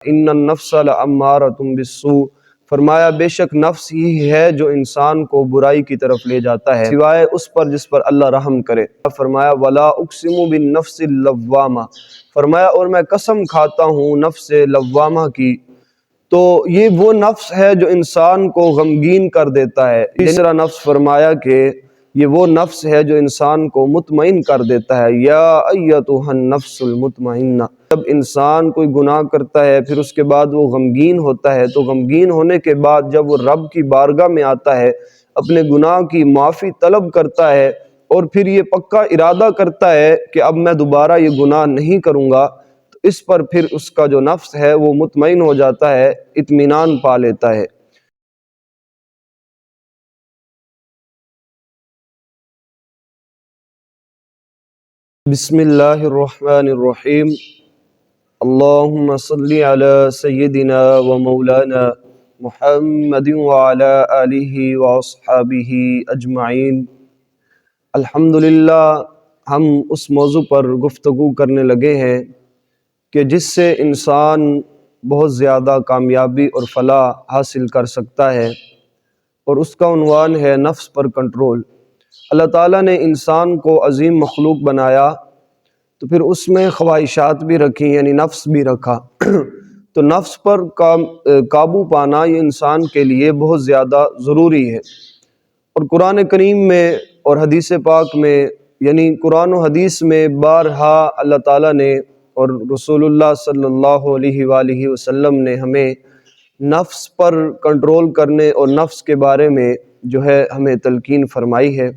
ان النفس لامارۃ بالسوء، فرمایا بے شک نفس ہی ہے جو انسان کو برائی کی طرف لے جاتا ہے سوائے اس پر جس پر اللہ رحم کرے۔ فرمایا ولا اقسم بالنفس اللوامہ، فرمایا اور میں قسم کھاتا ہوں نفس لوامہ کی، تو یہ وہ نفس ہے جو انسان کو غمگین کر دیتا ہے۔ تیسرا نفس فرمایا کہ یہ وہ نفس ہے جو انسان کو مطمئن کر دیتا ہے۔ یا ایتھا النفس المطمئنہ، جب انسان کوئی گناہ کرتا ہے پھر اس کے بعد وہ غمگین ہوتا ہے، تو غمگین ہونے کے بعد جب وہ رب کی بارگاہ میں آتا ہے، اپنے گناہ کی معافی طلب کرتا ہے اور پھر یہ پکا ارادہ کرتا ہے کہ اب میں دوبارہ یہ گناہ نہیں کروں گا، تو اس پر پھر اس کا جو نفس ہے وہ مطمئن ہو جاتا ہے، اطمینان پا لیتا ہے۔ بسم اللہ الرحمن الرحیم، اللہم صلی علی سیدنا و مولانا محمد وعلی آلہ واصحابہ اجمعین۔ الحمدللہ ہم اس موضوع پر گفتگو کرنے لگے ہیں کہ جس سے انسان بہت زیادہ کامیابی اور فلاح حاصل کر سکتا ہے، اور اس کا عنوان ہے نفس پر کنٹرول۔ اللہ تعالیٰ نے انسان کو عظیم مخلوق بنایا تو پھر اس میں خواہشات بھی رکھی، یعنی نفس بھی رکھا تو نفس پر قابو پانا یہ انسان کے لیے بہت زیادہ ضروری ہے۔ اور قرآن کریم میں اور حدیث پاک میں، یعنی قرآن و حدیث میں بارہا اللہ تعالیٰ نے اور رسول اللہ صلی اللہ علیہ وآلہ وسلم نے ہمیں نفس پر کنٹرول کرنے اور نفس کے بارے میں جو ہے ہمیں تلقین فرمائی ہے۔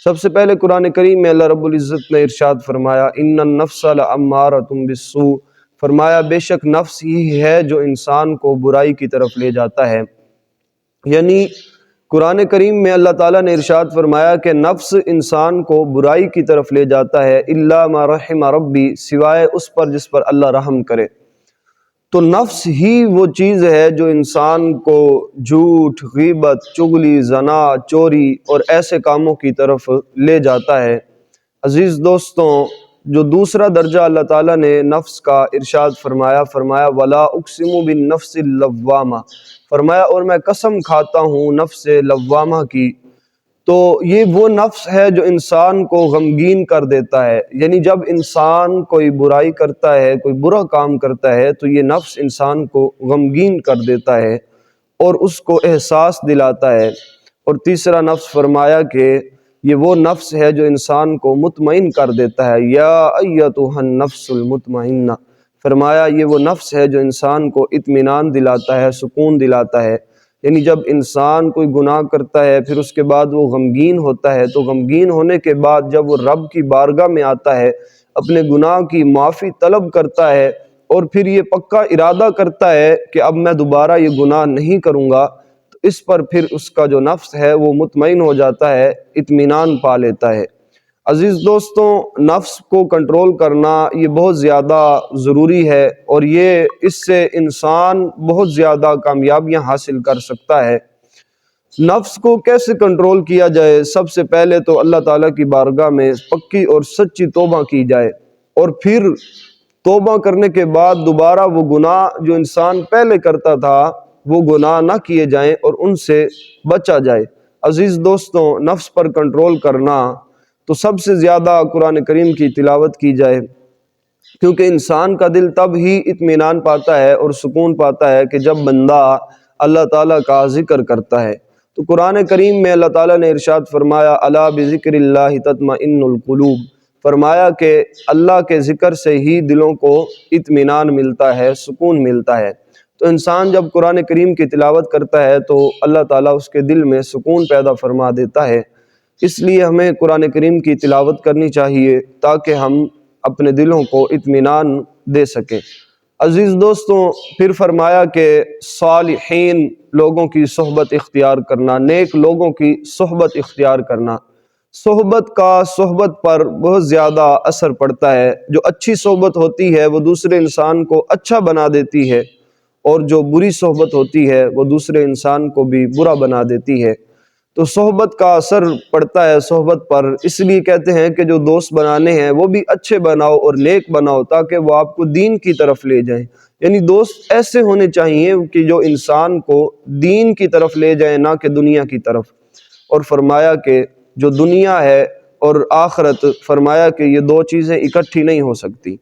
سب سے پہلے قرآن کریم میں اللہ رب العزت نے ارشاد فرمایا ان النفس لامارۃ بالسوء، فرمایا بے شک نفس ہی ہے جو انسان کو برائی کی طرف لے جاتا ہے۔ یعنی قرآن کریم میں اللہ تعالیٰ نے ارشاد فرمایا کہ نفس انسان کو برائی کی طرف لے جاتا ہے، الا ما رحم ربی، سوائے اس پر جس پر اللہ رحم کرے۔ تو نفس ہی وہ چیز ہے جو انسان کو جھوٹ، غیبت، چغلی، زنا، چوری اور ایسے کاموں کی طرف لے جاتا ہے۔ عزیز دوستوں، جو دوسرا درجہ اللہ تعالیٰ نے نفس کا ارشاد فرمایا، فرمایا ولا اقسم بالنفس اللوامہ، فرمایا اور میں قسم کھاتا ہوں نفس لوامہ کی، تو یہ وہ نفس ہے جو انسان کو غمگین کر دیتا ہے۔ یعنی جب انسان کوئی برائی کرتا ہے، کوئی برا کام کرتا ہے، تو یہ نفس انسان کو غمگین کر دیتا ہے اور اس کو احساس دلاتا ہے۔ اور تیسرا نفس فرمایا کہ یہ وہ نفس ہے جو انسان کو مطمئن کر دیتا ہے۔ یا ایتھا النفس المطمئنہ، فرمایا یہ وہ نفس ہے جو انسان کو اطمینان دلاتا ہے، سکون دلاتا ہے۔ یعنی جب انسان کوئی گناہ کرتا ہے پھر اس کے بعد وہ غمگین ہوتا ہے، تو غمگین ہونے کے بعد جب وہ رب کی بارگاہ میں آتا ہے، اپنے گناہ کی معافی طلب کرتا ہے اور پھر یہ پکا ارادہ کرتا ہے کہ اب میں دوبارہ یہ گناہ نہیں کروں گا، تو اس پر پھر اس کا جو نفس ہے وہ مطمئن ہو جاتا ہے، اطمینان پا لیتا ہے۔ عزیز دوستوں، نفس کو کنٹرول کرنا یہ بہت زیادہ ضروری ہے، اور یہ اس سے انسان بہت زیادہ کامیابیاں حاصل کر سکتا ہے۔ نفس کو کیسے کنٹرول کیا جائے؟ سب سے پہلے تو اللہ تعالیٰ کی بارگاہ میں پکی اور سچی توبہ کی جائے، اور پھر توبہ کرنے کے بعد دوبارہ وہ گناہ جو انسان پہلے کرتا تھا وہ گناہ نہ کیے جائیں اور ان سے بچا جائے۔ عزیز دوستوں، نفس پر کنٹرول کرنا تو سب سے زیادہ قرآن کریم کی تلاوت کی جائے، کیونکہ انسان کا دل تب ہی اطمینان پاتا ہے اور سکون پاتا ہے کہ جب بندہ اللہ تعالیٰ کا ذکر کرتا ہے۔ تو قرآن کریم میں اللہ تعالیٰ نے ارشاد فرمایا الا بذکر اللہ تطمئن القلوب، فرمایا کہ اللہ کے ذکر سے ہی دلوں کو اطمینان ملتا ہے، سکون ملتا ہے۔ تو انسان جب قرآن کریم کی تلاوت کرتا ہے تو اللہ تعالیٰ اس کے دل میں سکون پیدا فرما دیتا ہے۔ اس لیے ہمیں قرآن کریم کی تلاوت کرنی چاہیے تاکہ ہم اپنے دلوں کو اطمینان دے سکیں۔ عزیز دوستوں، پھر فرمایا کہ صالحین لوگوں کی صحبت اختیار کرنا، نیک لوگوں کی صحبت اختیار کرنا۔ صحبت پر بہت زیادہ اثر پڑتا ہے۔ جو اچھی صحبت ہوتی ہے وہ دوسرے انسان کو اچھا بنا دیتی ہے، اور جو بری صحبت ہوتی ہے وہ دوسرے انسان کو بھی برا بنا دیتی ہے۔ تو صحبت کا اثر پڑتا ہے صحبت پر، اس لیے کہتے ہیں کہ جو دوست بنانے ہیں وہ بھی اچھے بناؤ اور نیک بناؤ تاکہ وہ آپ کو دین کی طرف لے جائیں۔ یعنی دوست ایسے ہونے چاہیے کہ جو انسان کو دین کی طرف لے جائیں، نہ کہ دنیا کی طرف۔ اور فرمایا کہ جو دنیا ہے اور آخرت، فرمایا کہ یہ دو چیزیں اکٹھی نہیں ہو سکتی،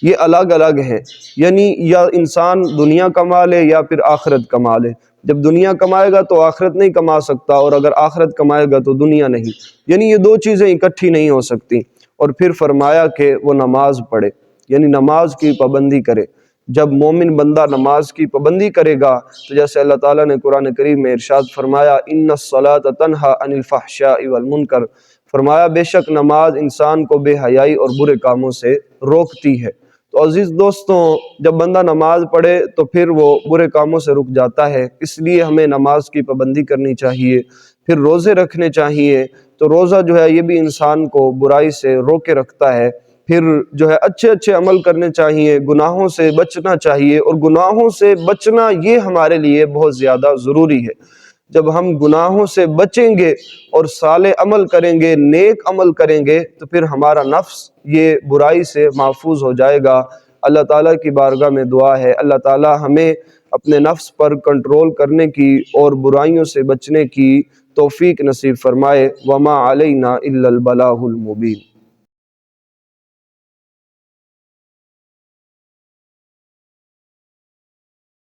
یہ الگ الگ ہیں۔ یعنی یا انسان دنیا کما لے یا پھر آخرت کما لے۔ جب دنیا کمائے گا تو آخرت نہیں کما سکتا، اور اگر آخرت کمائے گا تو دنیا نہیں، یعنی یہ دو چیزیں اکٹھی نہیں ہو سکتی۔ اور پھر فرمایا کہ وہ نماز پڑھے، یعنی نماز کی پابندی کرے۔ جب مومن بندہ نماز کی پابندی کرے گا تو جیسے اللہ تعالیٰ نے قرآن کریم میں ارشاد فرمایا ان الصلاۃ تنہی عن الفحشاء والمنکر، فرمایا بے شک نماز انسان کو بے حیائی اور برے کاموں سے روکتی ہے۔ تو عزیز دوستوں، جب بندہ نماز پڑھے تو پھر وہ برے کاموں سے رک جاتا ہے، اس لیے ہمیں نماز کی پابندی کرنی چاہیے۔ پھر روزے رکھنے چاہیے، تو روزہ جو ہے یہ بھی انسان کو برائی سے روکے رکھتا ہے۔ پھر جو ہے اچھے اچھے عمل کرنے چاہیے، گناہوں سے بچنا چاہیے، اور گناہوں سے بچنا یہ ہمارے لیے بہت زیادہ ضروری ہے۔ جب ہم گناہوں سے بچیں گے اور صالح عمل کریں گے، نیک عمل کریں گے، تو پھر ہمارا نفس یہ برائی سے محفوظ ہو جائے گا۔ اللہ تعالیٰ کی بارگاہ میں دعا ہے اللہ تعالیٰ ہمیں اپنے نفس پر کنٹرول کرنے کی اور برائیوں سے بچنے کی توفیق نصیب فرمائے۔ وما علینا الا البلاغ المبین۔